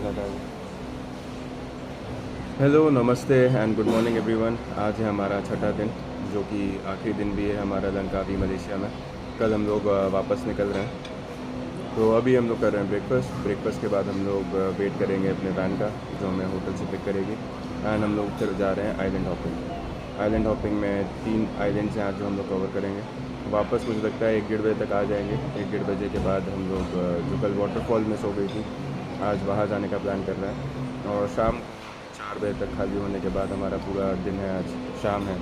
ज़्यादा है। हेलो, नमस्ते एंड गुड मॉर्निंग एवरीवन। आज है हमारा छठा दिन, जो कि आखिरी दिन भी है हमारा लंकावी मलेशिया में। कल हम लोग वापस निकल रहे हैं। तो अभी हम लोग कर रहे हैं ब्रेकफास्ट के बाद हम लोग वेट करेंगे अपने वैन का, जो हमें होटल से पिक करेगी। एंड हम लोग फिर जा रहे हैं आइलैंड हॉपिंग में 3 आइलैंड्स हैं आज जो हम लोग कवर करेंगे। वापस मुझे लगता है 1-1:30 बजे तक आ जाएंगे। 1-1:30 बजे के बाद हम लोग जो कल वाटरफॉल में सो गई थी, आज वहाँ जाने का प्लान कर रहे हैं। और शाम 4 बजे तक खाली होने के बाद हमारा पूरा दिन है, आज शाम है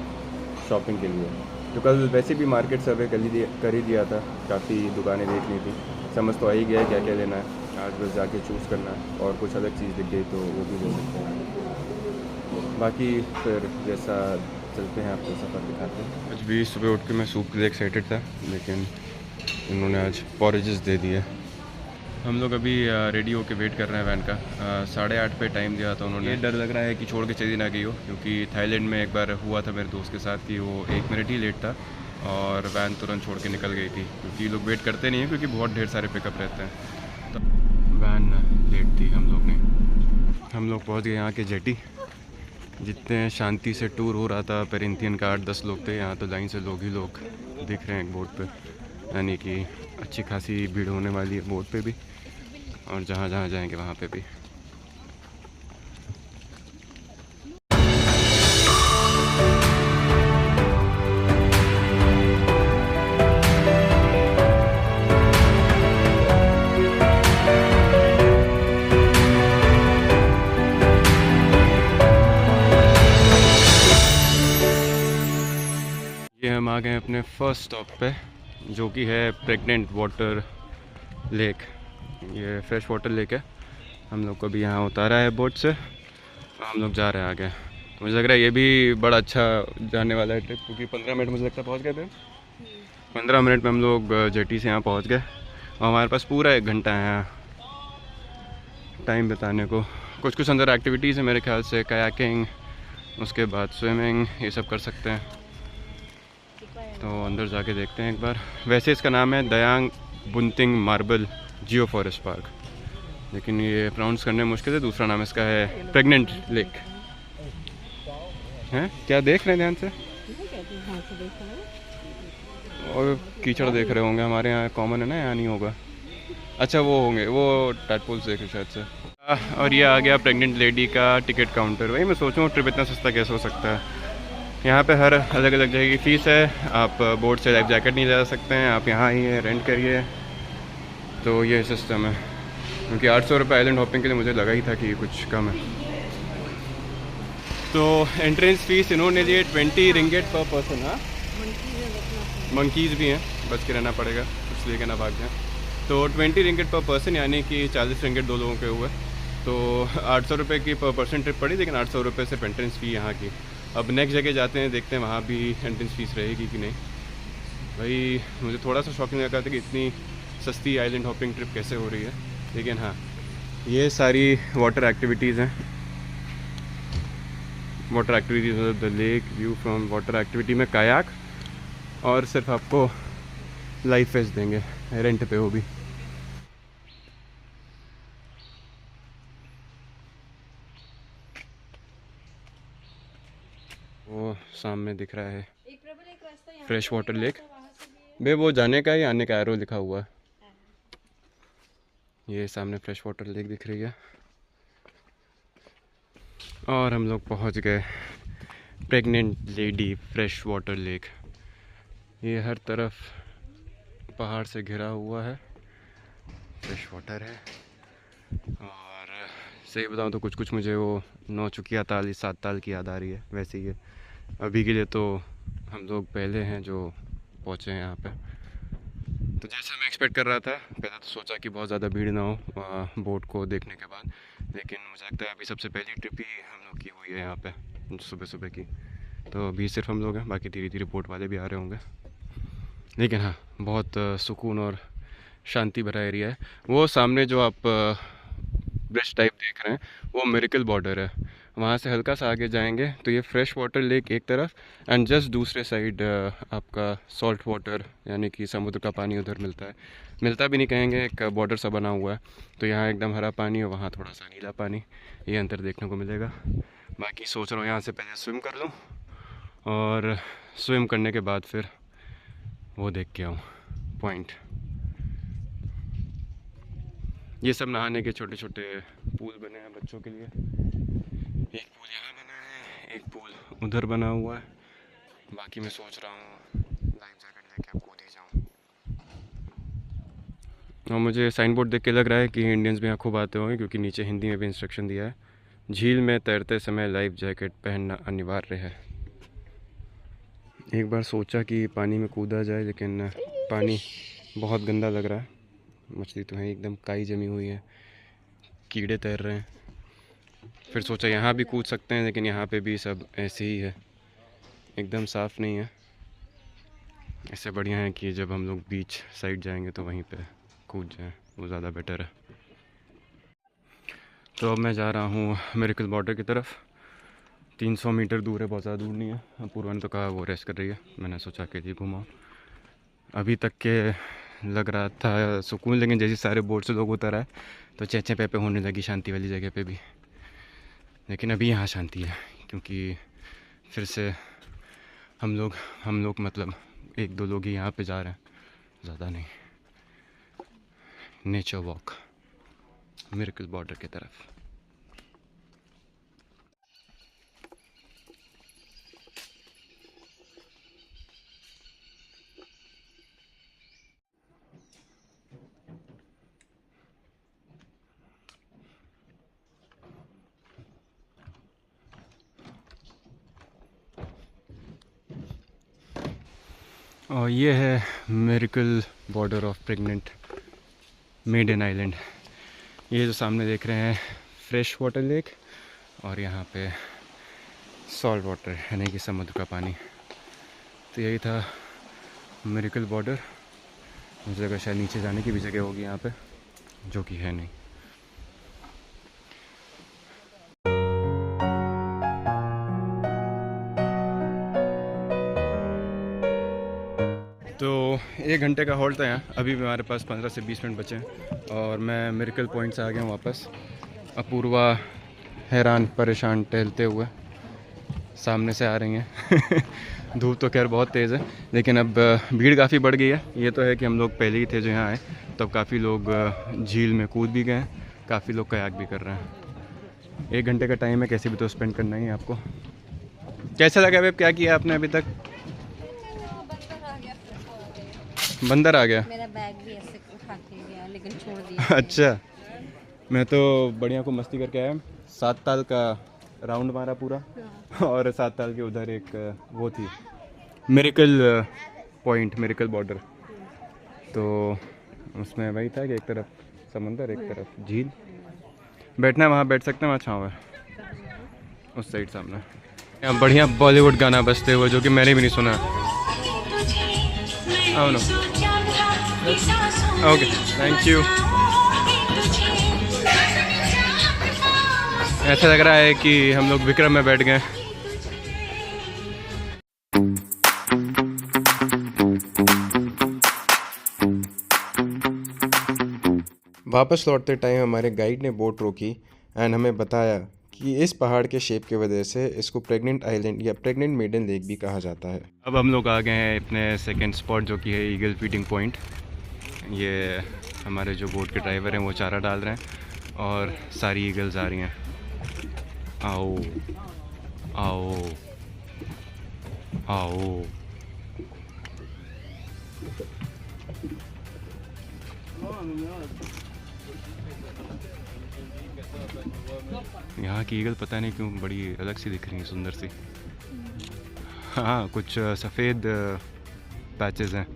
शॉपिंग के लिए। तो कल वैसे भी मार्केट सर्वे कर ही दिया था, काफ़ी दुकानें देख ली थी, समझ तो आ ही गया है क्या क्या लेना है। आज बस जाके चूज़ करना है, और कुछ अलग चीज़ दिख गई तो वो भी ले सकते हैं। बाकी फिर जैसा चलते हैं, आपको सफ़र दिखाते हैं। आज भी सुबह उठ के मैं सूप के लिए एक्साइटेड था, लेकिन इन्होंने आज पॉरेजेस दे दिए। हम लोग अभी रेडी होके वेट कर रहे हैं वैन का। 8:30 पे टाइम दिया था उन्होंने। ये डर लग रहा है कि छोड़ के चली ना गई हो, क्योंकि थाईलैंड में एक बार हुआ था मेरे दोस्त के साथ कि वो 1 मिनट ही लेट था और वैन तुरंत छोड़ के निकल गई थी, क्योंकि लोग वेट करते नहीं हैं, क्योंकि बहुत ढेर सारे पिकअप रहते हैं। तो वैन लेट थी। हम लोग पहुँच गए यहाँ के जेटी। जितने शांति से टूर हो रहा था, पेरिंथियन का 8-10 लोग थे, यहाँ तो लाइन से लोग ही लोग दिख रहे हैं एक बोट पे, यानी कि अच्छी खासी भीड़ होने वाली है बोट पे भी, और जहाँ जहाँ जाएंगे वहाँ पे भी। ये हम आ गए अपने फर्स्ट स्टॉप पे, जो कि है प्रेग्नेंट वाटर लेक। ये फ्रेश वाटर लेक है। हम लोग को भी यहाँ उतारा है बोट से और हम लोग जा रहे हैं आगे। तो मुझे लग रहा है ये भी बड़ा अच्छा जाने वाला है ट्रिप, क्योंकि 15 मिनट मुझे लगता है पहुँच गए थे। 15 मिनट में हम लोग जेटी से यहाँ पहुँच गए, और हमारे पास पूरा 1 घंटा है यहाँ टाइम बिताने को। कुछ अंदर एक्टिविटीज़ है मेरे ख्याल से, कायाकिंग, उसके बाद स्विमिंग, ये सब कर सकते हैं। तो अंदर जाके देखते हैं एक बार। वैसे इसका नाम है दयांग बुंतिंग मार्बल जियो फॉरेस्ट पार्क, लेकिन ये प्रोनाउंस करने में मुश्किल है। दूसरा नाम इसका है प्रेग्नेंट लेक। हैं क्या देख रहे हैं ध्यान से? और कीचड़ देख रहे होंगे, हमारे यहाँ कॉमन है ना, यहाँ नहीं होगा। अच्छा वो होंगे, वो टैडपोल्स देख रहे शायद से। और ये आ गया प्रेग्नेंट लेडी का टिकट काउंटर। वही मैं सोचूँ ट्रिप इतना सस्ता कैसे हो सकता है। यहाँ पे हर अलग अलग जगह की फ़ीस है। आप बोट से लाइफ जैकेट नहीं ले जा सकते हैं, आप यहाँ ही रेंट करिए। तो ये सिस्टम है, क्योंकि 800 रुपये आइलैंड हॉपिंग के लिए मुझे लगा ही था कि कुछ कम है। तो एंट्रेंस फ़ीस इन्होंने लिए 20 रिंगेट पर पर्सन। हाँ, मंकीज़ भी हैं, बच के रहना पड़ेगा, कुछ लेके ना भाग जाए। तो 20 रिंगेट पर पर्सन, यानी कि 40 रिंगेट 2 लोगों के हुए। तो 800 रुपये की पर पर्सन ट्रिप पड़ी, लेकिन 800 रुपये सिर्फ एंट्रेंस फ़ी यहाँ की। अब नेक्स्ट जगह जाते हैं, देखते हैं वहाँ भी एंट्रेंस फ़ीस रहेगी कि नहीं। भाई मुझे थोड़ा सा शॉकिंग लगा था कि इतनी सस्ती आइलैंड हॉपिंग ट्रिप कैसे हो रही है। लेकिन हाँ, ये सारी वाटर एक्टिविटीज़ हैं। Water activities, the lake view from water activity में कायाक, और सिर्फ आपको लाइफ वेस्ट देंगे, रेंट पे हो भी। वो सामने दिख रहा है फ्रेश वाटर लेक। बे वो जाने का ही आने का एरो लिखा हुआ है। ये सामने फ्रेश वाटर लेक दिख रही है, और हम लोग पहुंच गए pregnant lady fresh water lake. ये हर तरफ पहाड़ से घिरा हुआ है, फ्रेश वाटर है। और सही बताऊं तो कुछ मुझे वो 9 चुकिया ताल, 7 ताल की याद आ रही है। वैसे ही है अभी के लिए, तो हम लोग पहले हैं जो पहुँचे हैं यहाँ पे। तो जैसा मैं एक्सपेक्ट कर रहा था, पहले तो सोचा कि बहुत ज़्यादा भीड़ ना हो बोट को देखने के बाद, लेकिन मुझे लगता है अभी सबसे पहली ट्रिप ही हम लोग की हुई है यहाँ पे सुबह सुबह की। तो अभी सिर्फ हम लोग हैं, बाकी धीरे धीरे बोट वाले भी आ रहे होंगे। लेकिन हाँ, बहुत सुकून और शांति भरा एरिया है। वो सामने जो आप ब्रिज टाइप देख रहे हैं, वो मिरेकल बॉर्डर है। वहाँ से हल्का सा आगे जाएंगे तो ये फ्रेश वाटर लेक एक तरफ, एंड जस्ट दूसरे साइड आपका सॉल्ट वाटर, यानी कि समुद्र का पानी उधर मिलता है। मिलता भी नहीं कहेंगे, एक बॉर्डर सा बना हुआ है। तो यहाँ एकदम हरा पानी और वहाँ थोड़ा सा नीला पानी, ये अंतर देखने को मिलेगा। बाकी सोच रहा हूँ यहाँ से पहले स्विम कर लूँ और स्विम करने के बाद फिर वो देख के आऊँ पॉइंट। ये सब नहाने के छोटे छोटे पूल बने हैं बच्चों के लिए। एक पूल यहाँ बना है, एक पूल उधर बना हुआ है। बाकी मैं सोच रहा हूँ लाइफ जैकेट लेके अब कूद ही जाऊँ। और मुझे साइन बोर्ड देख के लग रहा है कि इंडियंस भी यहाँ खूब आते होंगे, क्योंकि नीचे हिंदी में भी इंस्ट्रक्शन दिया है, झील में तैरते समय लाइफ जैकेट पहनना अनिवार्य है। एक बार सोचा कि पानी में कूदा जाए, लेकिन पानी बहुत गंदा लग रहा है। मछली तो है एकदम काई जमी हुई है, कीड़े तैर रहे हैं। फिर सोचा यहाँ भी कूद सकते हैं, लेकिन यहाँ पे भी सब ऐसे ही है, एकदम साफ़ नहीं है। इससे बढ़िया है कि जब हम लोग बीच साइड जाएंगे तो वहीं पे कूद जाएं, वो ज़्यादा बेटर है। तो अब मैं जा रहा हूँ मिरेकल बॉर्डर की तरफ। 300 मीटर दूर है, बहुत ज़्यादा दूर नहीं है। पूर्वा ने तो कहा वो रेस्ट कर रही है, मैंने सोचा कि लिए घुमाऊँ। अभी तक के लग रहा था सुकून, लेकिन जैसे सारे बोट से लोग उतर आए तो चेचे पे होने लगी शांति वाली जगह पे भी। लेकिन अभी यहाँ शांति है, क्योंकि फिर से हम लोग मतलब 1-2 लोग ही यहाँ पे जा रहे हैं, ज़्यादा नहीं। नेचर वॉक मिरेकल बॉर्डर की तरफ। और ये है miracle border of pregnant maiden island. ये जो सामने देख रहे हैं फ्रेश वाटर लेक, और यहाँ पे सॉल्ट वाटर यानी कि समुद्र का पानी। तो यही था मिरेकल बॉर्डर। मुझे लगा शायद नीचे जाने की भी जगह होगी यहाँ पे, जो कि है नहीं। तो 1 घंटे का हॉल्ट था यहाँ। अभी हमारे पास 15 से 20 मिनट बचे हैं और मैं मिरेकल पॉइंट से आ गया हूँ वापस। अपूर्वा हैरान परेशान टहलते हुए सामने से आ रही हैं। धूप तो खैर बहुत तेज़ है, लेकिन अब भीड़ काफ़ी बढ़ गई है। ये तो है कि हम लोग पहले ही थे जो यहाँ आए, तब काफ़ी लोग झील में कूद भी गए हैं, काफ़ी लोग कयाक भी कर रहे हैं। 1 घंटे का टाइम है, कैसे भी तो स्पेंड करना ही है आपको। कैसा लगा वेब, क्या किया आपने अभी तक? बंदर आ गया। मेरा बैग भी ऐसे उठा के गया, लेकिन छोड़ दिया। अच्छा, मैं तो बढ़िया को मस्ती करके आया। 7 ताल का राउंड मारा पूरा, और 7 ताल के उधर एक वो थी मिरेकल पॉइंट, मिरेकल बॉर्डर। तो उसमें वही था कि एक तरफ समंदर, एक तरफ झील। बैठना है वहाँ बैठ सकते हैं, वहाँ छाँव है उस साइड सामने। यहाँ बढ़िया बॉलीवुड गाना बजते हुए, जो कि मैंने भी नहीं सुना। आओ नो, ओके, थैंक यू। ऐसा लग रहा है कि हम लोग विक्रम में बैठ गए। वापस लौटते टाइम हमारे गाइड ने बोट रोकी एंड हमें बताया कि इस पहाड़ के शेप की वजह से इसको प्रेग्नेंट आइलैंड या प्रेग्नेंट मेडन लेक भी कहा जाता है। अब हम लोग आ गए हैं अपने सेकंड स्पॉट, जो कि है ईगल फीडिंग पॉइंट। ये हमारे जो बोट के ड्राइवर हैं वो चारा डाल रहे हैं और सारी ईगल्स आ रही हैं। आओ आओ आओ। यहाँ की ईगल पता नहीं क्यों बड़ी अलग सी दिख रही है, सुंदर सी। हाँ, कुछ सफ़ेद पैचेस हैं।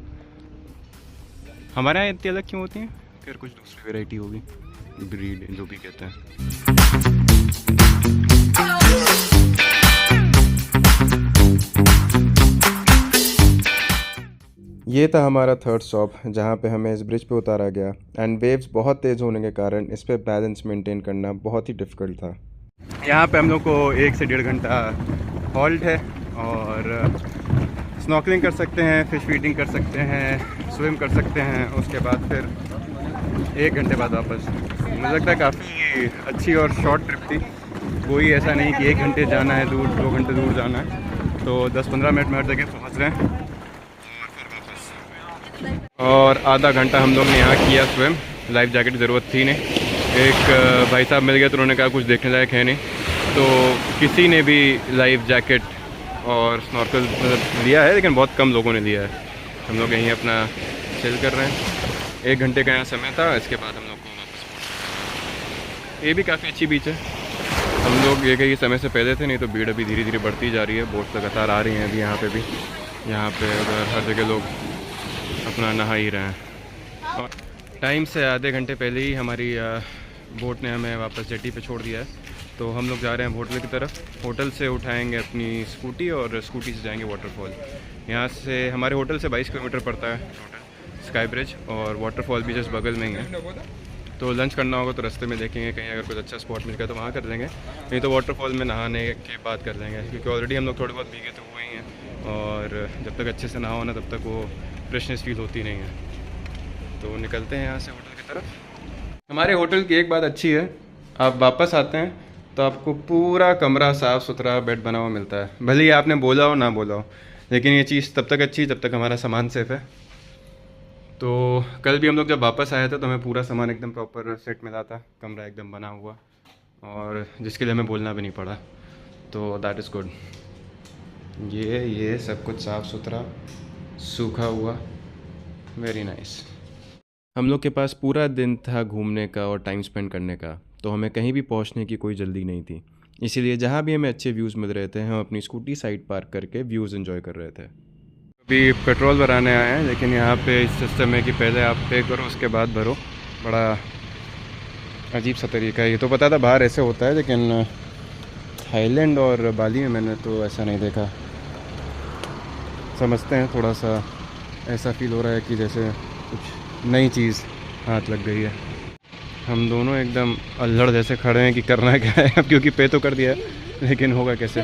हमारे यहाँ इतनी अलग क्यों होती हैं? फिर कुछ दूसरी वैरायटी होगी, ब्रीड जो भी कहते हैं। ये था हमारा थर्ड स्टॉप, जहाँ पे हमें इस ब्रिज पे उतारा गया एंड वेव्स बहुत तेज़ होने के कारण इस पे बैलेंस मेंटेन करना बहुत ही डिफ़िकल्ट था। यहाँ पे हम लोग को 1 से 1.5 घंटा हॉल्ट है और स्नॉर्कलिंग कर सकते हैं, फिश फीडिंग कर सकते हैं, स्विम कर सकते हैं, उसके बाद फिर 1 घंटे बाद वापस। मुझे लगता है काफ़ी अच्छी और शॉर्ट ट्रिप थी। कोई ऐसा नहीं कि 1 घंटे जाना है दूर, 2 घंटे दूर जाना है, तो 10-15 मिनट में हर जगह पहुँच रहे हैं और फिर वापस। और आधा घंटा हम लोग ने यहाँ किया स्विम। लाइफ जैकेट की ज़रूरत थी नहीं। एक भाई साहब मिल गए तो उन्होंने कहा कुछ देखने लायक है नहीं, तो किसी ने भी लाइफ जैकेट और स्नॉर्कल मतलब लिया है, लेकिन बहुत कम लोगों ने लिया है। हम लोग यहीं अपना चिल कर रहे हैं। 1 घंटे का यहाँ समय था, इसके बाद हम लोग को वापस। ये भी काफ़ी अच्छी बीच है। हम लोग ये कई समय से पहले थे, नहीं तो भीड़ अभी धीरे धीरे बढ़ती जा रही है। बोट्स लगातार आ रही हैं अभी यहाँ पे भी, यहाँ पे उधर हर जगह लोग अपना नहा ही रहे हैं। और टाइम से आधे घंटे पहले ही हमारी बोट ने हमें वापस जेटी पे छोड़ दिया है, तो हम लोग जा रहे हैं होटल की तरफ। होटल से उठाएंगे अपनी स्कूटी और स्कूटी से जाएंगे वाटरफॉल। यहाँ से हमारे होटल से 22 किलोमीटर पड़ता है स्काई ब्रिज, और वाटरफॉल भी जस्ट बगल में ही है। तो लंच करना होगा तो रास्ते में देखेंगे, कहीं अगर कुछ अच्छा स्पॉट मिल गया तो वहाँ कर लेंगे, नहीं तो वाटरफॉल में नहाने के बाद कर लेंगे, क्योंकि ऑलरेडी हम लोग थोड़े बहुत भीगे तो हुए ही हैं, और जब तक अच्छे से नहा हो ना तब तक वो फ्रेशनेस फील होती नहीं है। तो निकलते हैं यहाँ से होटल की तरफ। हमारे होटल की एक बात अच्छी है, आप वापस आते हैं तो आपको पूरा कमरा साफ़ सुथरा बेड बना हुआ मिलता है। भले ही आपने बोला हो ना बोला हो, लेकिन ये चीज़ तब तक अच्छी जब तक हमारा सामान सेफ़ है। तो कल भी हम लोग जब वापस आए थे तो हमें पूरा सामान एकदम प्रॉपर सेट मिला था, कमरा एकदम बना हुआ, और जिसके लिए हमें बोलना भी नहीं पड़ा, तो दैट इज़ गुड। ये सब कुछ साफ़ सुथरा सूखा हुआ, वेरी नाइस। हम लोग के पास पूरा दिन था घूमने का और टाइम स्पेंड करने का, तो हमें कहीं भी पहुंचने की कोई जल्दी नहीं थी। इसीलिए जहां भी हमें अच्छे व्यूज़ मिल रहे थे हम अपनी स्कूटी साइड पार्क करके व्यूज़ एंजॉय कर रहे थे। अभी पेट्रोल भराने आए हैं, लेकिन यहाँ पे इस सिस्टम है कि पहले आप पे करो उसके बाद भरो। बड़ा अजीब सा तरीका है। ये तो पता था बाहर ऐसे होता है, लेकिन थाईलैंड और बाली में मैंने तो ऐसा नहीं देखा। समझते हैं, थोड़ा सा ऐसा फील हो रहा है कि जैसे कुछ नई चीज़ हाथ लग गई है। हम दोनों एकदम अल्हड़ जैसे खड़े हैं कि करना क्या है अब, क्योंकि पे तो कर दिया है, लेकिन होगा कैसे।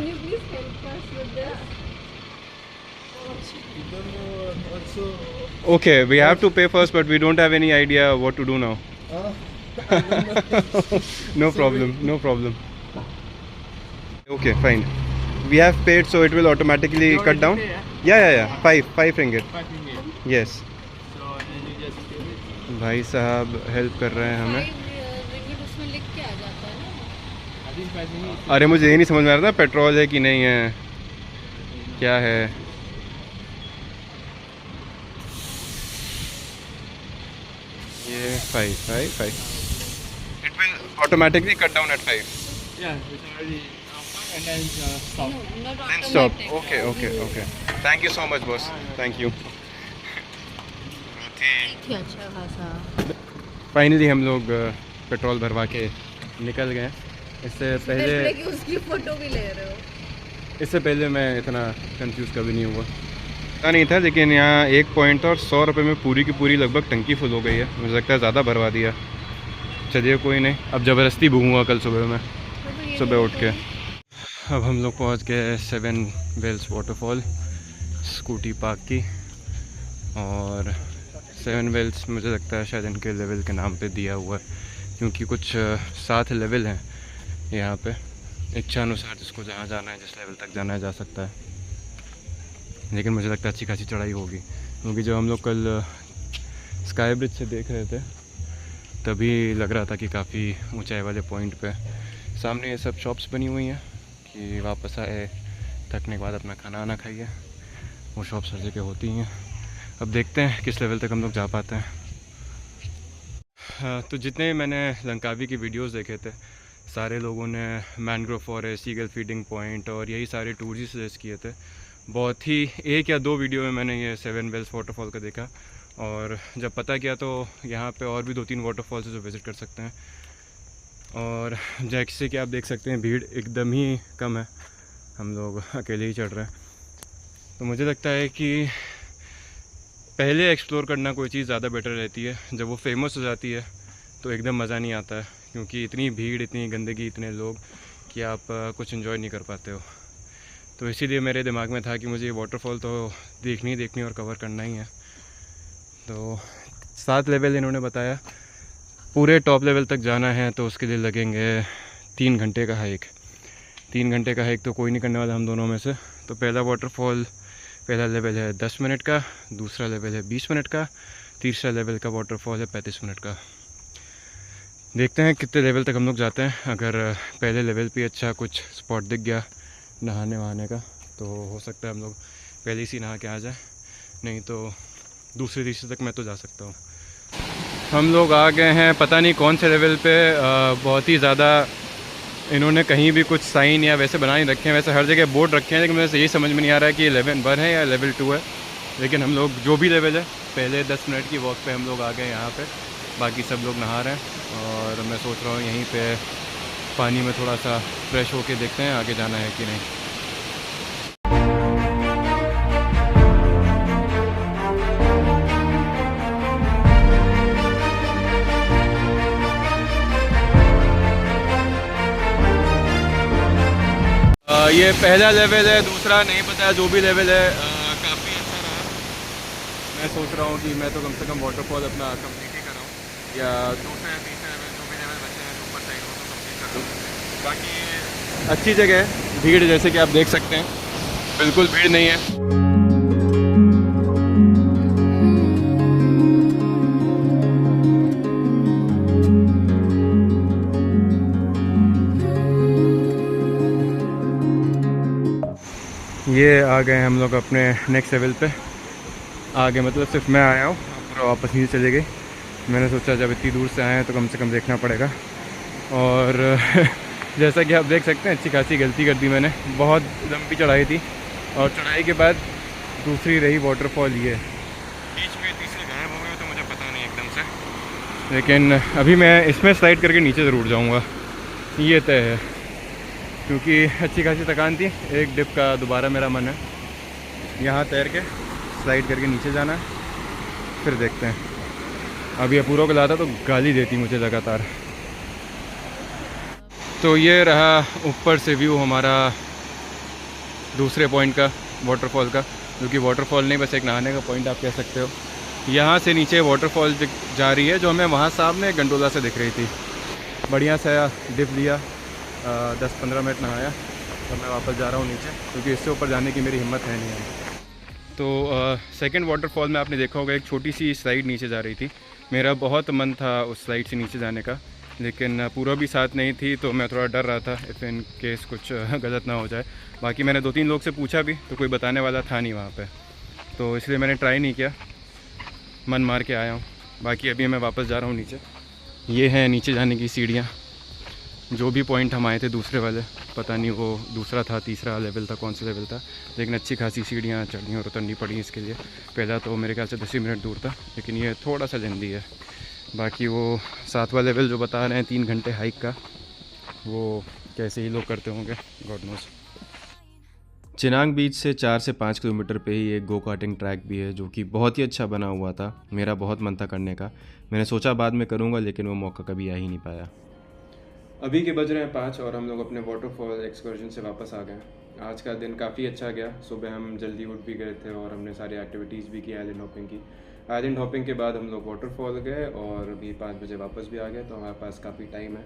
Okay, we have to pay first but we don't have any idea what to do now. No problem, no problem. Okay fine, we have paid so it will automatically cut down. या 5 ringgit। Yes, भाई साहब help कर रहे हैं हमें। उसमें लिख के आ जाता है ना। अरे मुझे ये नहीं समझ में आ रहा था पेट्रोल है कि नहीं है, क्या है। ये 5 it will automatically cut down at 5। Yeah, it's already and then stop. Then stop. Okay. Thank you so much, boss. Thank you. अच्छा खासा। फाइनली हम लोग पेट्रोल भरवा के निकल गए। इससे पहले कि उसकी फोटो भी ले रहे हो। इससे पहले मैं इतना कंफ्यूज कभी नहीं हुआ, पता नहीं था, लेकिन यहाँ 1 पॉइंट था और 100 रुपये में पूरी की पूरी लगभग टंकी फुल हो गई है। मुझे लगता है ज़्यादा भरवा दिया। चलिए कोई नहीं, अब ज़बरदस्ती भूखूँगा कल सुबह में, सुबह उठ के। अब हम लोग पहुँच गए 7 वेल्स वाटरफॉल। स्कूटी पार्क की, और 7 वेल्स मुझे लगता है शायद इनके लेवल के नाम पे दिया हुआ है, क्योंकि कुछ 7 लेवल हैं यहाँ पे। इच्छा अनुसार जिसको जहाँ जाना है, जिस लेवल तक जाना है जा सकता है, लेकिन मुझे लगता है अच्छी खासी चढ़ाई होगी, क्योंकि जब हम लोग कल स्काई ब्रिज से देख रहे थे तभी लग रहा था कि काफ़ी ऊंचाई वाले पॉइंट पे सामने ये सब शॉप्स बनी हुई हैं कि वापस आए थकने के बाद अपना खाना आना खाइए। वो शॉप्स हर जगह होती हैं। अब देखते हैं किस लेवल तक हम लोग जा पाते हैं। तो जितने मैंने लंकावी की वीडियोस देखे थे, सारे लोगों ने mangrove forest, eagle feeding point और यही सारे टूर्स ही सजेस्ट किए थे। बहुत ही 1 या 2 वीडियो में मैंने ये 7 वेल्स वाटरफॉल का देखा, और जब पता किया तो यहाँ पे और भी 2-3 वाटरफॉल्स जो विज़िट कर सकते हैं। और जैसे कि आप देख सकते हैं भीड़ एकदम ही कम है, हम लोग अकेले ही चढ़ रहे हैं। तो मुझे लगता है कि पहले एक्सप्लोर करना कोई चीज़ ज़्यादा बेटर रहती है। जब वो फेमस हो जाती है तो एकदम मज़ा नहीं आता है, क्योंकि इतनी भीड़, इतनी गंदगी, इतने लोग कि आप कुछ एंजॉय नहीं कर पाते हो। तो इसीलिए मेरे दिमाग में था कि मुझे ये वाटरफॉल तो देखनी और कवर करना ही है। तो 7 लेवल इन्होंने बताया, पूरे टॉप लेवल तक जाना है तो उसके लिए लगेंगे 3 घंटे का हाइक। 3 घंटे का हाइक तो कोई नहीं करने वाला हम दोनों में से। तो पहला लेवल है 10 मिनट का, दूसरा लेवल है 20 मिनट का, तीसरा लेवल का वाटरफॉल है 35 मिनट का। देखते हैं कितने लेवल तक हम लोग जाते हैं। अगर पहले लेवल पे अच्छा कुछ स्पॉट दिख गया नहाने वहाने का तो हो सकता है हम लोग पहले से नहा के आ जाए, नहीं तो दूसरे तीसरे तक मैं तो जा सकता हूँ। हम लोग आ गए हैं पता नहीं कौन से लेवल पे। बहुत ही ज़्यादा इन्होंने कहीं भी कुछ साइन या वैसे बना नहीं रखे हैं। वैसे हर जगह बोर्ड रखे हैं, लेकिन मुझे यही समझ में नहीं आ रहा है कि ये लेवल 1 है या लेवल 2 है। लेकिन हम लोग जो भी लेवल है, पहले 10 मिनट की वॉक पे हम लोग आ गए यहाँ पे। बाकी सब लोग नहा रहे हैं और मैं सोच रहा हूँ यहीं पे पानी में थोड़ा सा फ्रेश होके देखते हैं आगे जाना है कि नहीं। ये पहला लेवल है, दूसरा नहीं पता, जो भी लेवल है काफ़ी अच्छा रहा। मैं सोच रहा हूँ कि मैं तो कम से कम वाटरफॉल अपना कंप्लीट ही कराऊँ, या दूसरे या तीसरे लेवल जो भी लेवल बचे हैं ऊपर साइड वो तो कंप्लीट कर दूँ। बाकी अच्छी जगह है, भीड़ जैसे कि आप देख सकते हैं बिल्कुल भीड़ नहीं है। ये आ गए हम लोग अपने नेक्स्ट लेवल पे। आगे मतलब सिर्फ मैं आया हूँ, पूरा वापस नीचे चले गई। मैंने सोचा जब इतनी दूर से आए हैं तो कम से कम देखना पड़ेगा। और जैसा कि आप देख सकते हैं अच्छी खासी गलती कर दी मैंने। बहुत लंबी चढ़ाई थी और चढ़ाई के बाद दूसरी रही वाटरफॉल। ये बीच में तीसरी गायब हो गई तो मुझे पता नहीं एकदम से, लेकिन अभी मैं इसमें स्लाइड करके नीचे ज़रूर जाऊँगा, ये तय है। क्योंकि अच्छी खासी थकान थी, एक डिप का दोबारा मेरा मन है यहाँ तैर के स्लाइड करके नीचे जाना है, फिर देखते हैं। अभी अपूर्व को लाता तो गाली देती मुझे लगातार। तो ये रहा ऊपर से व्यू हमारा दूसरे पॉइंट का, वाटरफॉल का, जो कि वाटरफॉल नहीं बस एक नहाने का पॉइंट आप कह सकते हो। यहाँ से नीचे वाटरफॉल जा रही है जो हमें वहाँ सामने गंडोला से दिख रही थी। बढ़िया सा डिप लिया, 10-15 मिनट नहाया और मैं वापस जा रहा हूँ नीचे, क्योंकि इससे ऊपर जाने की मेरी हिम्मत है नहीं है। तो सेकंड वाटरफॉल में आपने देखा होगा एक छोटी सी स्लाइड नीचे जा रही थी। मेरा बहुत मन था उस स्लाइड से नीचे जाने का, लेकिन पूरा भी साथ नहीं थी तो मैं थोड़ा डर रहा था इफ़ इन केस कुछ गलत ना हो जाए। बाकी मैंने 2-3 लोग से पूछा भी तो कोई बताने वाला था नहीं वहाँ पे, तो इसलिए मैंने ट्राई नहीं किया, मन मार के आया हूँ। बाकी अभी मैं वापस जा रहा हूँ नीचे। ये है नीचे जाने की सीढ़ियाँ। जो भी पॉइंट हम आए थे दूसरे वाले, पता नहीं वो दूसरा था तीसरा लेवल था कौन सा लेवल था, लेकिन अच्छी खासी सीढ़ियाँ चढ़नी और उतरनी पड़ी इसके लिए। पहला तो मेरे ख्याल से 10 मिनट दूर था, लेकिन ये थोड़ा सा लेंदी है। बाकी वो 7वां लेवल जो बता रहे हैं 3 घंटे हाइक का, वो कैसे ही लोग करते होंगे, गॉड नोस। चिनांग बीच से 4 से 5 किलोमीटर पे ही एक गो कार्टिंग ट्रैक भी है, जो कि बहुत ही अच्छा बना हुआ था। मेरा बहुत मन था करने का, मैंने सोचा बाद में करूँगा, लेकिन वो मौका कभी आ ही नहीं पाया। अभी के बज रहे हैं 5 और हम लोग अपने वाटरफॉल एक्सकर्जन से वापस आ गए। आज का दिन काफ़ी अच्छा गया। सुबह हम जल्दी उठ भी गए थे और हमने सारी एक्टिविटीज़ भी की आइलैंड हॉपिंग की। आइलैंड हॉपिंग के बाद हम लोग वाटरफॉल गए और अभी 5 बजे वापस भी आ गए, तो हमारे पास काफ़ी टाइम है।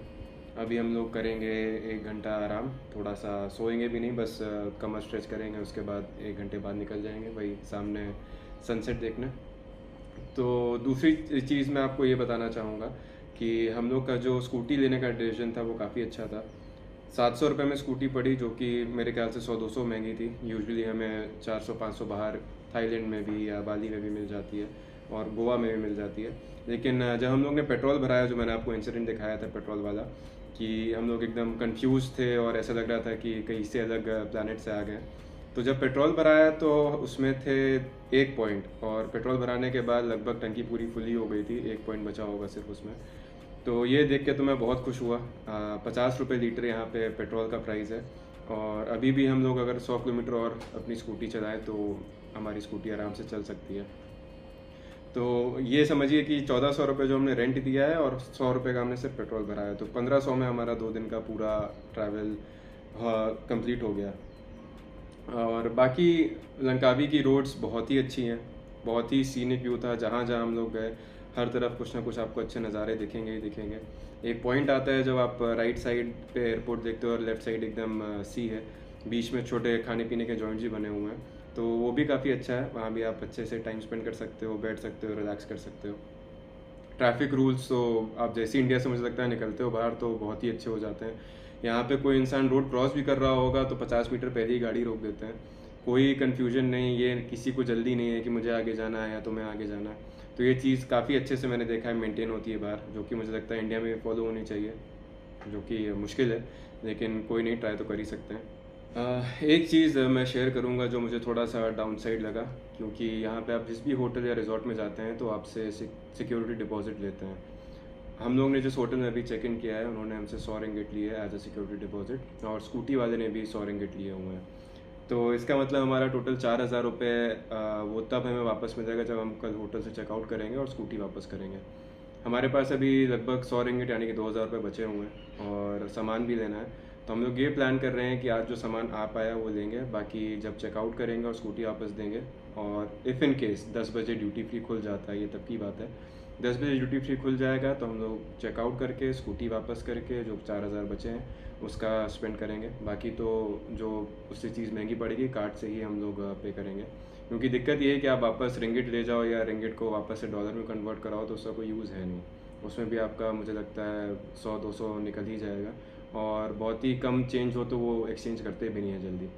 अभी हम लोग करेंगे 1 घंटा आराम, थोड़ा सा सोएंगे भी नहीं, बस कमर स्ट्रेच करेंगे। उसके बाद 1 घंटे बाद निकल जाएंगे वही सामने सनसेट देखने। तो दूसरी चीज़ मैं आपको ये बताना चाहूँगा कि हम लोग का जो स्कूटी लेने का डिसीजन था वो काफ़ी अच्छा था। 700 रुपये में स्कूटी पड़ी, जो कि मेरे ख्याल से 100-200 महंगी थी। यूजुअली हमें 400-500 बाहर थाईलैंड में भी या बाली में भी मिल जाती है और गोवा में भी मिल जाती है। लेकिन जब हम लोग ने पेट्रोल भराया, जो मैंने आपको इंसिडेंट दिखाया था पेट्रोल वाला, कि हम लोग एकदम कंफ्यूज थे और ऐसा लग रहा था कि कहीं से अलग प्लानट से आ गए। तो जब पेट्रोल भराया तो उसमें थे 1 पॉइंट, और पेट्रोल भराने के बाद लगभग टंकी पूरी फुली हो गई थी, 1 पॉइंट बचा होगा सिर्फ उसमें। तो ये देख के तो मैं बहुत खुश हुआ। 50 रुपये लीटर यहाँ पे पेट्रोल का प्राइस है, और अभी भी हम लोग अगर 100 किलोमीटर और अपनी स्कूटी चलाएं तो हमारी स्कूटी आराम से चल सकती है। तो ये समझिए कि 1400 रुपये जो हमने रेंट दिया है और 100 रुपये का हमने सिर्फ पेट्रोल भरा है, तो 1500 में हमारा 2 दिन का पूरा ट्रैवल कंप्लीट हो गया। और बाकी लंकावी की रोड्स बहुत ही अच्छी हैं, बहुत ही सीनिक व्यू था जहाँ जहाँ हम लोग गए, हर तरफ कुछ ना कुछ आपको अच्छे नज़ारे दिखेंगे ही दिखेंगे। एक पॉइंट आता है जब आप राइट साइड पे एयरपोर्ट देखते हो और लेफ़्ट साइड एकदम सी है, बीच में छोटे खाने पीने के जॉइंट्स भी बने हुए हैं, तो वो भी काफ़ी अच्छा है। वहाँ भी आप अच्छे से टाइम स्पेंड कर सकते हो, बैठ सकते हो, रिलैक्स कर सकते हो। ट्रैफिक रूल्स तो आप जैसे इंडिया से मुझे लगता है निकलते हो बाहर तो बहुत ही अच्छे हो जाते हैं। यहाँ पे कोई इंसान रोड क्रॉस भी कर रहा होगा तो 50 मीटर पहले ही गाड़ी रोक देते हैं, कोई कन्फ्यूजन नहीं, ये किसी को जल्दी नहीं है कि मुझे आगे जाना है या तुम्हें आगे जाना है। तो ये चीज़ काफ़ी अच्छे से मैंने देखा है मेंटेन होती है बाहर, जो कि मुझे लगता है इंडिया में फॉलो होनी चाहिए, जो कि मुश्किल है लेकिन कोई नहीं, ट्राई तो कर ही सकते हैं। एक चीज़ मैं शेयर करूंगा जो मुझे थोड़ा सा डाउन साइड लगा, क्योंकि यहाँ पे आप जिस भी होटल या रिजॉर्ट में जाते हैं तो आपसे सिक्योरिटी डिपॉजिट लेते हैं। हम लोग ने जिस होटल में अभी चेक इन किया है उन्होंने हमसे 100 रिंगिट लिए एज अ सिक्योरिटी डिपॉजिट, और स्कूटी वाले ने भी 100 रिंगिट लिए हुए हैं। तो इसका मतलब हमारा टोटल 4,000 रुपये वो तब हमें वापस मिल जाएगा जब हम कल होटल से चेकआउट करेंगे और स्कूटी वापस करेंगे। हमारे पास अभी लगभग 100 रिंगिट यानी कि 2,000 रुपये बचे हुए हैं और सामान भी लेना है। तो हम लोग ये प्लान कर रहे हैं कि आज जो सामान आ पाया वो लेंगे, बाकी जब चेकआउट करेंगे और स्कूटी वापस देंगे। और इफ़ इन केस 10 बजे ड्यूटी फ्री खुल जाता है, ये तब की बात है, 10 बजे ड्यूटी फ्री खुल जाएगा तो हम लोग चेकआउट करके स्कूटी वापस करके जो 4,000 बचे हैं उसका स्पेंड करेंगे। बाकी तो जो उससे चीज़ महंगी पड़ेगी कार्ड से ही हम लोग पे करेंगे, क्योंकि दिक्कत ये है कि आप वापस रिंगिट ले जाओ या रिंगिट को वापस से डॉलर में कन्वर्ट कराओ तो उसका कोई यूज़ है नहीं, उसमें भी आपका मुझे लगता है 100-200 निकल ही जाएगा, और बहुत ही कम चेंज हो तो वो एक्सचेंज करते भी नहीं है जल्दी।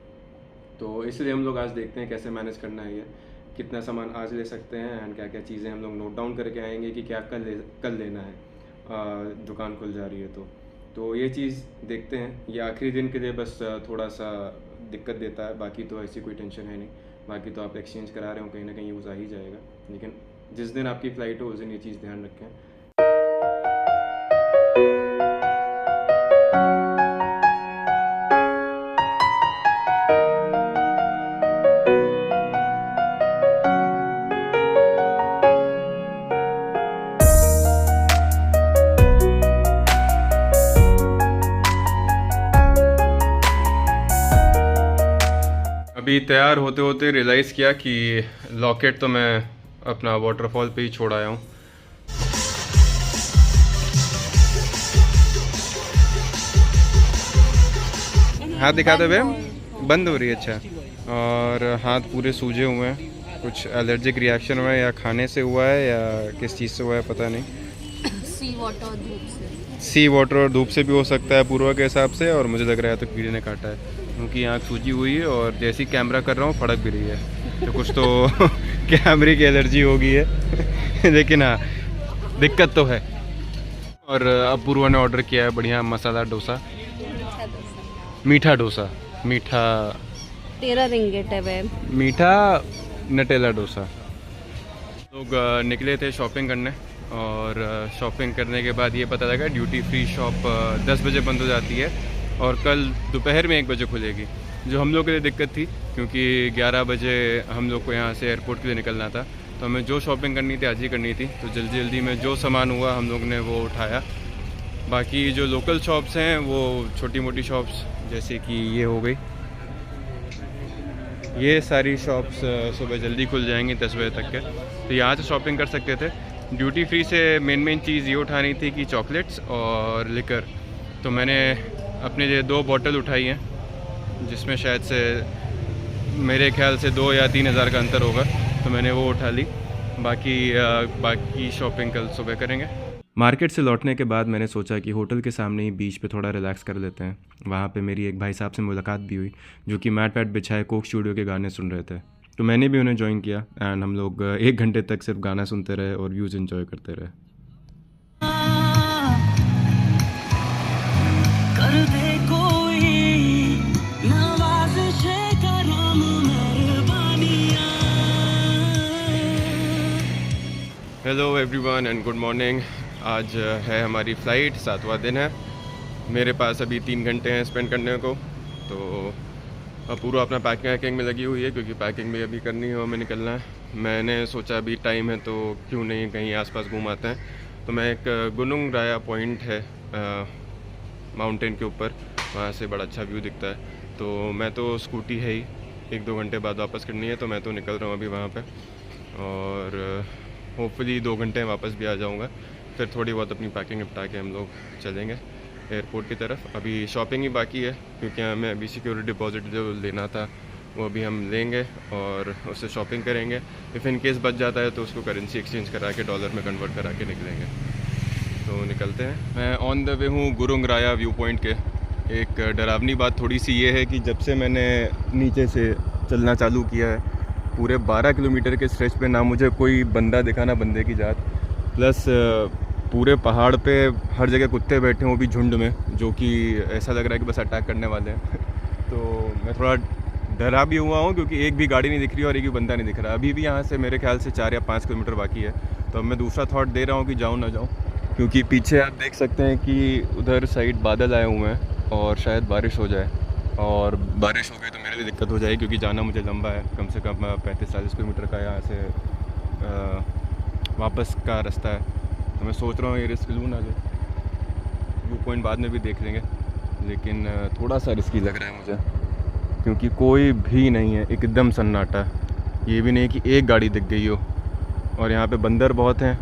तो इसलिए हम लोग आज देखते हैं कैसे मैनेज करना है, ये कितना सामान आज ले सकते हैं एंड क्या क्या चीज़ें हम लोग नोट डाउन करके आएंगे कि क्या कल लेना है, दुकान खुल जा रही है तो ये चीज़ देखते हैं। ये आखिरी दिन के लिए बस थोड़ा सा दिक्कत देता है, बाकी तो ऐसी कोई टेंशन है नहीं। बाकी तो आप एक्सचेंज करा रहे हो कहीं ना कहीं यूज़ आ ही जाएगा, लेकिन जिस दिन आपकी फ़्लाइट हो उस दिन ये चीज़ ध्यान रखें। अभी तैयार होते होते रियलाइज़ किया कि लॉकेट तो मैं अपना वाटरफॉल पे ही छोड़ आया हूँ। हाथ दिखा दे बे, बंद हो रही है। अच्छा, और हाथ पूरे सूजे हुए हैं, कुछ एलर्जिक रिएक्शन हुआ है या खाने से हुआ है या किस चीज़ से हुआ है पता नहीं। सी वाटर और धूप से, सी वाटर और धूप से भी हो सकता है पूर्वा के हिसाब से, और मुझे लग रहा है तो कीड़े ने काटा है, क्योंकि आँख सूजी हुई है और जैसी कैमरा कर रहा हूँ फड़क भी रही है, तो कुछ तो कैमरे की एलर्जी हो गई है लेकिन हाँ दिक्कत तो है। और अब पूर्वा ने ऑर्डर किया है बढ़िया मसाला डोसा, मीठा डोसा, मीठा 13 रिंगिट है वे, मीठा नटेला डोसा। लोग निकले थे शॉपिंग करने, और शॉपिंग करने के बाद ये पता लगा ड्यूटी फ्री शॉप 10 बजे बंद हो जाती है और कल दोपहर में 1 बजे खुलेगी, जो हम लोग के लिए दिक्कत थी, क्योंकि 11 बजे हम लोग को यहाँ से एयरपोर्ट के लिए निकलना था, तो हमें जो शॉपिंग करनी थी आज ही करनी थी, तो जल्दी जल्दी में जो सामान हुआ हम लोग ने वो उठाया। बाकी जो लोकल शॉप्स हैं वो छोटी मोटी शॉप्स जैसे कि ये हो गई, ये सारी शॉप्स सुबह जल्दी खुल जाएंगी 10 बजे तक के, तो यहाँ से शॉपिंग कर सकते थे। ड्यूटी फ्री से मेन चीज़ ये उठानी थी कि चॉकलेट्स और लिकर, तो मैंने अपने लिए 2 बॉटल उठाई हैं, जिसमें शायद से मेरे ख्याल से 2 या 3 हज़ार का अंतर होगा, तो मैंने वो उठा ली। बाकी शॉपिंग कल सुबह करेंगे। मार्केट से लौटने के बाद मैंने सोचा कि होटल के सामने ही बीच पे थोड़ा रिलैक्स कर लेते हैं। वहाँ पे मेरी एक भाई साहब से मुलाकात भी हुई, जो कि मैट वैट बिछाए कोक स्टूडियो के गाने सुन रहे थे, तो मैंने भी उन्हें ज्वाइन किया एंड हम लोग 1 घंटे तक सिर्फ गाना सुनते रहे और व्यूज़ एंजॉय करते रहे। Hello everyone and good morning. आज है हमारी फ़्लाइट, 7वां दिन है। मेरे पास अभी 3 घंटे हैं स्पेंड करने को, तो अब पूरा अपना पैकिंग में लगी हुई है, क्योंकि पैकिंग भी अभी करनी है और हमें निकलना है। मैंने सोचा अभी टाइम है तो क्यों नहीं कहीं आसपास घूम आते हैं। तो मैं एक गुनुंग राया पॉइंट है माउंटेन के ऊपर, वहाँ से बड़ा अच्छा व्यू दिखता है, तो मैं तो स्कूटी है ही, 1-2 घंटे बाद वापस करनी है, तो मैं तो निकल रहा हूँ अभी वहाँ पे, और होपफुली 2 घंटे में वापस भी आ जाऊँगा। फिर थोड़ी बहुत अपनी पैकिंग निपटा के हम लोग चलेंगे एयरपोर्ट की तरफ। अभी शॉपिंग ही बाकी है, क्योंकि हमें अभी सिक्योरिटी डिपॉजिट जो लेना था वो अभी हम लेंगे और उससे शॉपिंग करेंगे। इफ़ इन केस बच जाता है तो उसको करेंसी एक्सचेंज करा के डॉलर में कन्वर्ट करा के निकलेंगे। तो निकलते हैं। मैं ऑन द वे हूँ गुरुंग राया व्यू पॉइंट के। एक डरावनी बात थोड़ी सी ये है कि जब से मैंने नीचे से चलना चालू किया है, पूरे 12 किलोमीटर के स्ट्रेच पे ना मुझे कोई बंदा दिखा, ना बंदे की जात, प्लस पूरे पहाड़ पे हर जगह कुत्ते बैठे हैं, वो भी झुंड में, जो कि ऐसा लग रहा है कि बस अटैक करने वाले हैं। तो मैं थोड़ा डरा भी हुआ हूँ, क्योंकि एक भी गाड़ी नहीं दिख रही और एक भी बंदा नहीं दिख रहा। अभी भी यहाँ से मेरे ख्याल से 4 या 5 किलोमीटर बाकी है। तो अब मैं दूसरा थॉट दे रहा हूँ कि जाऊँ ना जाऊँ, क्योंकि पीछे आप देख सकते हैं कि उधर साइड बादल आए हुए हैं और शायद बारिश हो जाए, और बारिश हो गई तो मेरे लिए दिक्कत हो जाएगी, क्योंकि जाना मुझे लंबा है, कम से कम 35-40 किलोमीटर का यहाँ से वापस का रास्ता है। तो मैं सोच रहा हूँ ये रिस्क लूँ ना जो। व्यू पॉइंट बाद में भी देख लेंगे, लेकिन थोड़ा सा रिस्की लग रहा है मुझे, क्योंकि कोई भी नहीं है, एकदम सन्नाटा। ये भी नहीं कि एक गाड़ी दिख गई हो, और यहाँ पे बंदर बहुत हैं।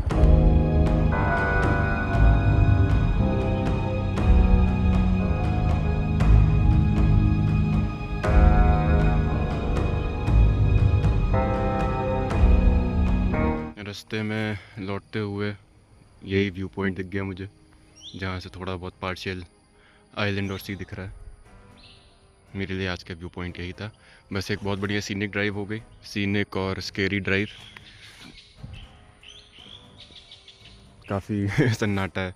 रास्ते में लौटते हुए यही व्यू पॉइंट दिख गया मुझे, जहाँ से थोड़ा बहुत पार्शियल आइलैंड और सी दिख रहा है। मेरे लिए आज का व्यू पॉइंट यही था। बस एक बहुत बढ़िया सीनिक ड्राइव हो गई, सीनिक और स्केरी ड्राइव। काफ़ी सन्नाटा है।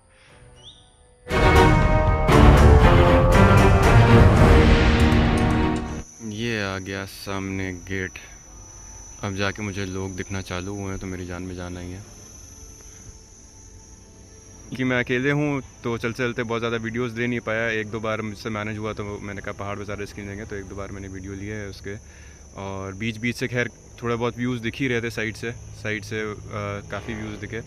ये आ गया सामने गेट। अब जाके मुझे लोग दिखना चालू हुए हैं, तो मेरी जान में जान आई है। कि मैं अकेले हूँ तो चलते चलते बहुत ज़्यादा वीडियोस दे नहीं पाया। 1-2 बार मुझसे मैनेज हुआ, तो मैंने कहा पहाड़ पर ज़्यादा रिस्क नहीं लेंगे, तो 1-2 बार मैंने वीडियो लिए है उसके। और बीच बीच से खैर थोड़ा बहुत व्यूज़ दिख ही रहे थे साइड से काफ़ी व्यूज़ दिखे।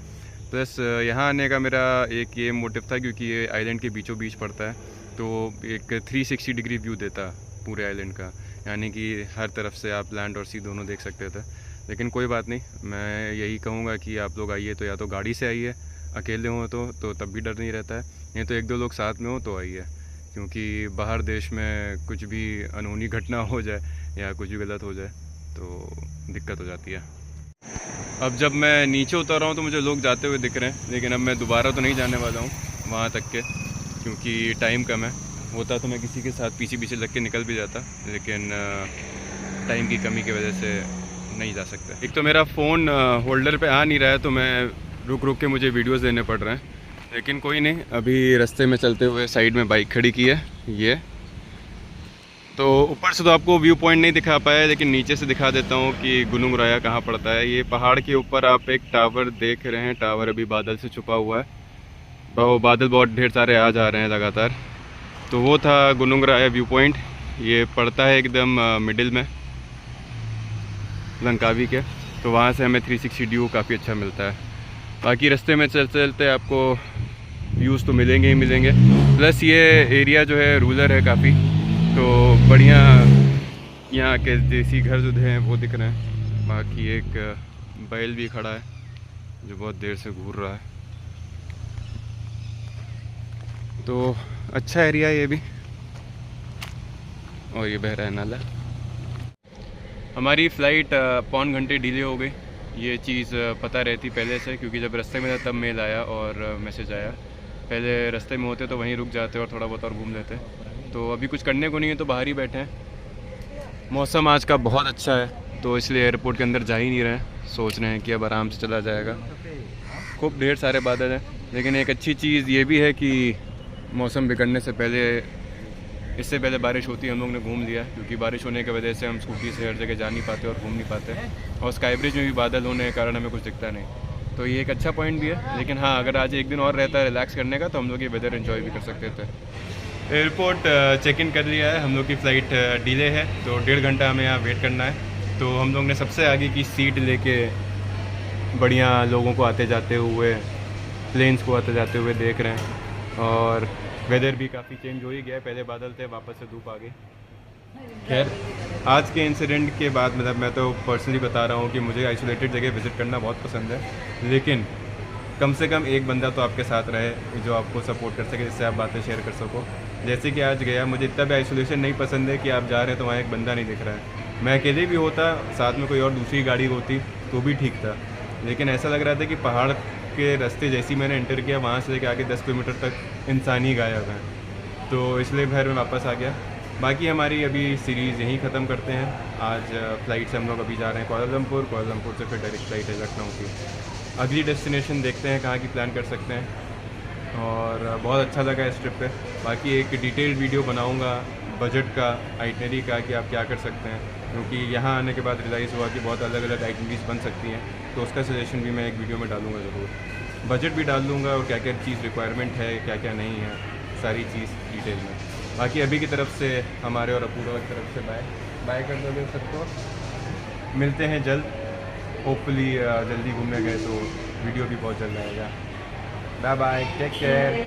प्लस यहाँ आने का मेरा एक ये मोटिव था, क्योंकि ये आइलैंड के बीचों बीच पड़ता है, तो एक 360 डिग्री व्यू देता पूरे आइलैंड का, यानी कि हर तरफ से आप लैंड और सी दोनों देख सकते थे। लेकिन कोई बात नहीं, मैं यही कहूँगा कि आप लोग आइए तो या तो गाड़ी से आइए, अकेले हों तो तब भी डर नहीं रहता है, नहीं तो 1-2 लोग साथ में हो तो आइए, क्योंकि बाहर देश में कुछ भी अनहोनी घटना हो जाए या कुछ भी गलत हो जाए तो दिक्कत हो जाती है। अब जब मैं नीचे उतर रहा हूँ तो मुझे लोग जाते हुए दिख रहे हैं, लेकिन अब मैं दोबारा तो नहीं जाने वाला हूँ वहाँ तक के, क्योंकि टाइम कम है। होता तो मैं किसी के साथ पीछे लग के निकल भी जाता, लेकिन टाइम की कमी की वजह से नहीं जा सकता। एक तो मेरा फ़ोन होल्डर पे आ नहीं रहा है, तो मैं रुक के मुझे वीडियोस देने पड़ रहे हैं, लेकिन कोई नहीं। अभी रास्ते में चलते हुए साइड में बाइक खड़ी की है ये, तो ऊपर से तो आपको व्यू पॉइंट नहीं दिखा पाया, लेकिन नीचे से दिखा देता हूँ कि गुरुंग राया कहाँ पड़ता है। ये पहाड़ के ऊपर आप एक टावर देख रहे हैं, टावर अभी बादल से छुपा हुआ है, वो बादल बहुत ढेर सारे आ जा रहे हैं लगातार। तो वो था गुरुंग राया व्यू पॉइंट, ये पड़ता है एकदम मिडिल में लंकावी के, तो वहाँ से हमें 360 व्यू काफ़ी अच्छा मिलता है। बाकी रास्ते में चलते चलते आपको व्यूज़ तो मिलेंगे ही मिलेंगे, प्लस ये एरिया जो है रूरल है काफ़ी, तो बढ़िया यहाँ के देसी घर जो हैं वो दिख रहे हैं। बाकी एक बैल भी खड़ा है जो बहुत देर से घूर रहा है, तो अच्छा एरिया ये भी। और ये बह रहा है नाला। हमारी फ़्लाइट 1.25 घंटे डिले हो गई, ये चीज़ पता रहती पहले से, क्योंकि जब रास्ते में था तब मेल आया और मैसेज आया। पहले रास्ते में होते तो वहीं रुक जाते और थोड़ा बहुत और घूम लेते। तो अभी कुछ करने को नहीं है तो बाहर ही बैठे हैं। मौसम आज का बहुत अच्छा है, तो इसलिए एयरपोर्ट के अंदर जा ही नहीं रहे हैं, सोच रहे हैं कि अब आराम से चला जाएगा। खूब ढेर सारे बादल हैं, लेकिन एक अच्छी चीज़ ये भी है कि मौसम बिगड़ने से पहले, इससे पहले बारिश होती है हम लोग ने घूम लिया, क्योंकि बारिश होने की वजह से हम स्कूटी से हर जगह जा नहीं पाते और घूम नहीं पाते, और स्काई ब्रिज में भी बादल होने के कारण हमें कुछ दिखता नहीं। तो ये एक अच्छा पॉइंट भी है। लेकिन हाँ, अगर आज एक दिन और रहता है रिलैक्स करने का, तो हम लोग ये वेदर एंजॉय भी कर सकते थे। एयरपोर्ट चेक इन कर लिया है, हम लोग की फ़्लाइट डिले है, तो 1.5 घंटा हमें यहाँ वेट करना है। तो हम लोग ने सबसे आगे की सीट लेके बढ़िया लोगों को आते जाते हुए, प्लेन्स को आते जाते हुए देख रहे हैं। और वेदर भी काफ़ी चेंज हो ही गया है, पहले बादल थे, वापस से धूप आ गई। खैर आज के इंसिडेंट के बाद मतलब मैं तो पर्सनली बता रहा हूँ कि मुझे आइसोलेटेड जगह विज़िट करना बहुत पसंद है, लेकिन कम से कम एक बंदा तो आपके साथ रहे जो आपको सपोर्ट कर सके, जिससे आप बातें शेयर कर सको। जैसे कि आज गया, मुझे इतना भी आइसोलेशन नहीं पसंद है कि आप जा रहे हैं तो वहाँ एक बंदा नहीं दिख रहा है। मैं अकेले भी होता, साथ में कोई और दूसरी गाड़ी होती तो भी ठीक था, लेकिन ऐसा लग रहा था कि पहाड़ के रास्ते जैसे ही मैंने एंटर किया, वहाँ से लेकर आगे 10 किलोमीटर तक इंसान ही गायब है। तो इसलिए फिर मैं वापस आ गया। बाकी हमारी अभी सीरीज़ यहीं ख़त्म करते हैं। आज फ़्लाइट से हम लोग अभी जा रहे हैं कुआलालंपुर से फिर डायरेक्ट फ़्लाइट है लखनऊ की। अगली डेस्टिनेशन देखते हैं कहाँ की प्लान कर सकते हैं। और बहुत अच्छा लगा इस ट्रिप पे। बाकी एक डिटेल्ड वीडियो बनाऊंगा बजट का, आइटनरी का, कि आप क्या कर सकते हैं, क्योंकि यहाँ आने के बाद रियलाइज़ हुआ कि बहुत अलग अलग आइटनरीज बन सकती हैं। तो उसका सजेशन भी मैं एक वीडियो में डालूंगा ज़रूर। बजट भी डाल दूँगा और क्या क्या चीज़ रिक्वायरमेंट है, क्या क्या नहीं है, सारी चीज़ डिटेल में। बाकी अभी की तरफ से हमारे और अपूर्वा की तरफ से बाय कर दोगे सबको। मिलते हैं जल्द, होपफुली जल्दी घूमने गए तो वीडियो भी बहुत जल्द आएगा। Bye bye, take care.